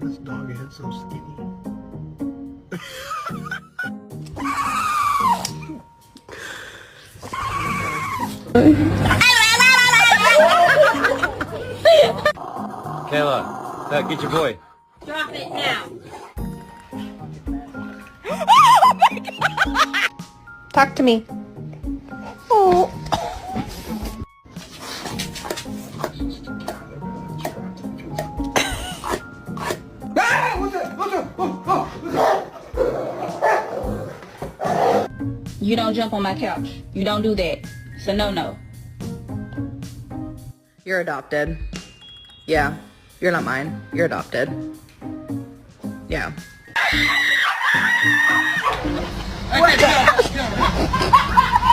this dog is so skinny. Kayla, get your boy. Drop it now. Talk to me. Oh. You don't jump on my couch. You don't do that. So no. You're adopted. Yeah, you're not mine. You're adopted. Yeah. What?